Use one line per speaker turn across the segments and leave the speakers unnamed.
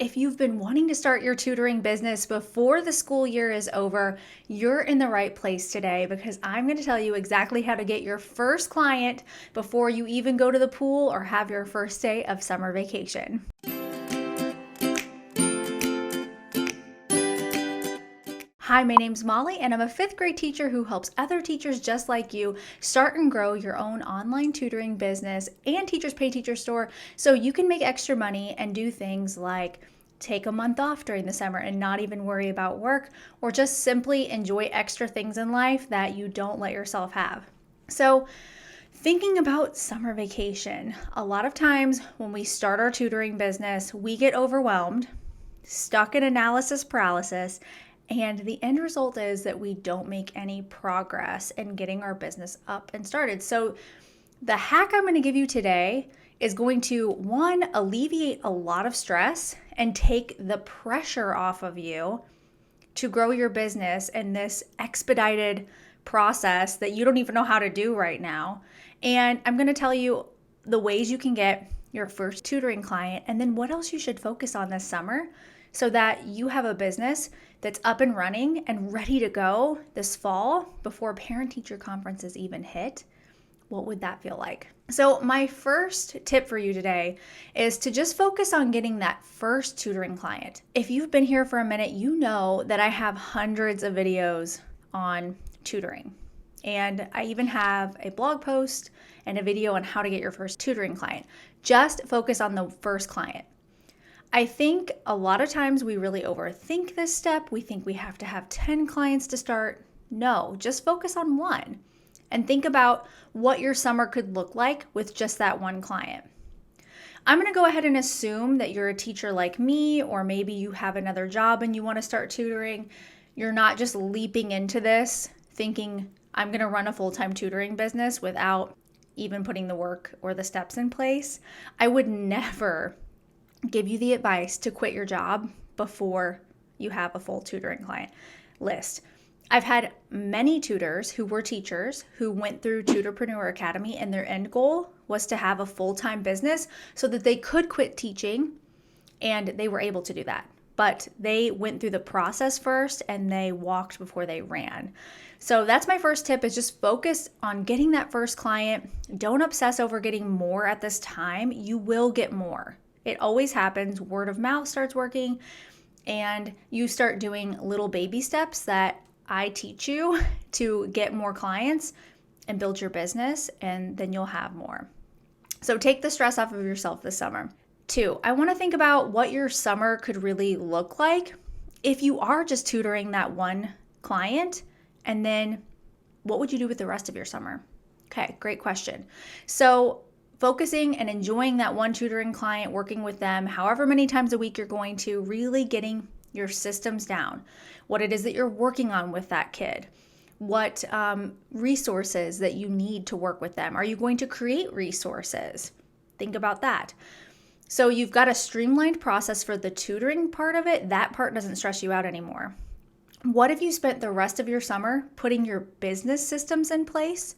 If you've been wanting to start your tutoring business before the school year is over, you're in the right place today because I'm going to tell you exactly how to get your first client before you even go to the pool or have your first day of summer vacation. Hi, my name's Molly, and I'm a fifth grade teacher who helps other teachers just like you start and grow your own online tutoring business and Teachers Pay Teacher store so you can make extra money and do things like take a month off during the summer and not even worry about work, or just simply enjoy extra things in life that you don't let yourself have. So, thinking about summer vacation, a lot of times when we start our tutoring business, we get overwhelmed, stuck in analysis paralysis, and the end result is that we don't make any progress in getting our business up and started. So the hack I'm going to give you today is going to, one, alleviate a lot of stress and take the pressure off of you to grow your business in this expedited process that you don't even know how to do right now. And I'm going to tell you the ways you can get your first tutoring client and then what else you should focus on this summer so that you have a business that's up and running and ready to go this fall before parent-teacher conferences even hit. What would that feel like? So my first tip for you today is to just focus on getting that first tutoring client. If you've been here for a minute, you know that I have hundreds of videos on tutoring. And I even have a blog post and a video on how to get your first tutoring client. Just focus on the first client. I think a lot of times we really overthink this step. We think we have to have 10 clients to start. No, just focus on one and think about what your summer could look like with just that one client. I'm going to go ahead and assume that you're a teacher like me, or maybe you have another job and you want to start tutoring. You're not just leaping into this thinking, I'm going to run a full-time tutoring business without even putting the work or the steps in place. I would never give you the advice to quit your job before you have a full tutoring client list. I've had many tutors who were teachers who went through Tutorpreneur Academy, and their end goal was to have a full-time business so that they could quit teaching, and they were able to do that. But they went through the process first and they walked before they ran. So that's my first tip, is just focus on getting that first client. Don't obsess over getting more at this time. You will get more. It always happens. Word of mouth starts working and you start doing little baby steps that I teach you to get more clients and build your business, and then you'll have more. So take the stress off of yourself this summer. 2, I want to think about what your summer could really look like if you are just tutoring that one client, and then what would you do with the rest of your summer? Okay, great question. So focusing and enjoying that one tutoring client, working with them however many times a week you're going to, really getting your systems down, what it is that you're working on with that kid, what resources that you need to work with them. Are you going to create resources? Think about that. So you've got a streamlined process for the tutoring part of it. That part doesn't stress you out anymore. What if you spent the rest of your summer putting your business systems in place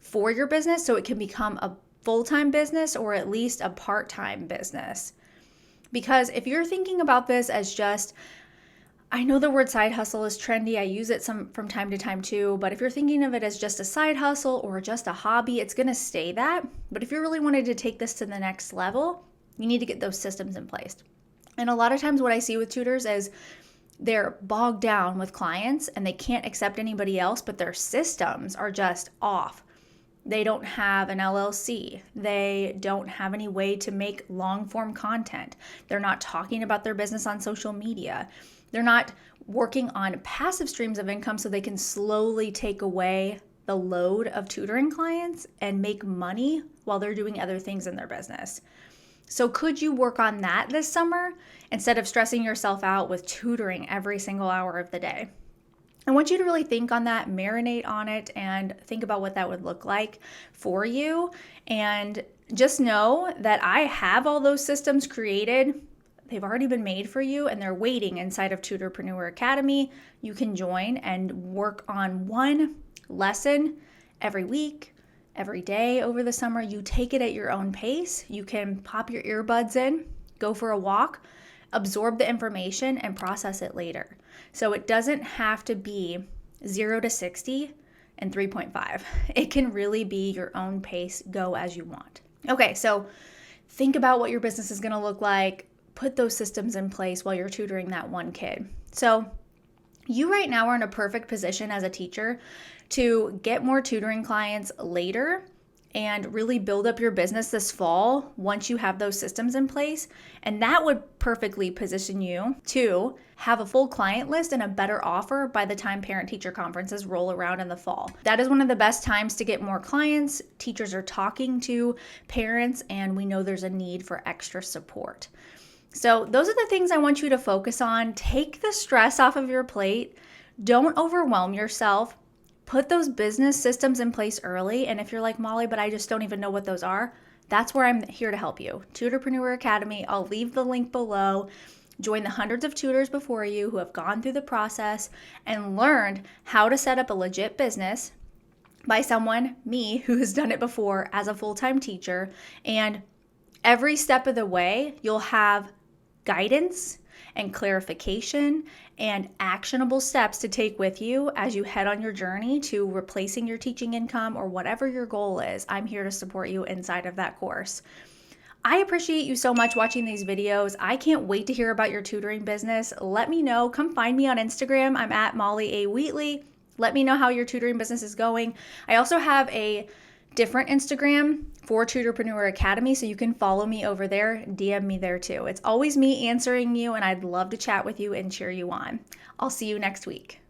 for your business so it can become a full-time business or at least a part-time business? Because if you're thinking about this as just, I know the word side hustle is trendy. I use it from time to time too, but if you're thinking of it as just a side hustle or just a hobby, it's going to stay that. But if you really wanted to take this to the next level, you need to get those systems in place. And a lot of times what I see with tutors is they're bogged down with clients and they can't accept anybody else, but their systems are just off. They don't have an LLC. They don't have any way to make long-form content. They're not talking about their business on social media. They're not working on passive streams of income so they can slowly take away the load of tutoring clients and make money while they're doing other things in their business. So could you work on that this summer instead of stressing yourself out with tutoring every single hour of the day? I want you to really think on that, marinate on it, and think about what that would look like for you. And just know that I have all those systems created. They've already been made for you, and they're waiting inside of Tutorpreneur Academy. You can join and work on one lesson every week, every day over the summer. You take it at your own pace. You can pop your earbuds in, go for a walk, absorb the information and process it later. So it doesn't have to be 0 to 60 in 3.5. It can really be your own pace, go as you want. Okay, so think about what your business is going to look like. Put those systems in place while you're tutoring that one kid. So you right now are in a perfect position as a teacher to get more tutoring clients later and really build up your business this fall once you have those systems in place. And that would perfectly position you to have a full client list and a better offer by the time parent-teacher conferences roll around in the fall. That is one of the best times to get more clients. Teachers are talking to parents, and we know there's a need for extra support. So those are the things I want you to focus on. Take the stress off of your plate. Don't overwhelm yourself. Put those business systems in place early. And if you're like, Molly, but I just don't even know what those are, that's where I'm here to help you. Tutorpreneur Academy. I'll leave the link below. Join the hundreds of tutors before you who have gone through the process and learned how to set up a legit business by someone, me, who has done it before as a full-time teacher. And every step of the way, you'll have guidance and clarification and actionable steps to take with you as you head on your journey to replacing your teaching income or whatever your goal is. I'm here to support you inside of that course. I appreciate you so much watching these videos. I can't wait to hear about your tutoring business. Let me know. Come find me on Instagram. I'm at Molly A. Wheatley. Let me know how your tutoring business is going. I also have a different Instagram for Tutorpreneur Academy, so you can follow me over there, DM me there too. It's always me answering you, and I'd love to chat with you and cheer you on. I'll see you next week.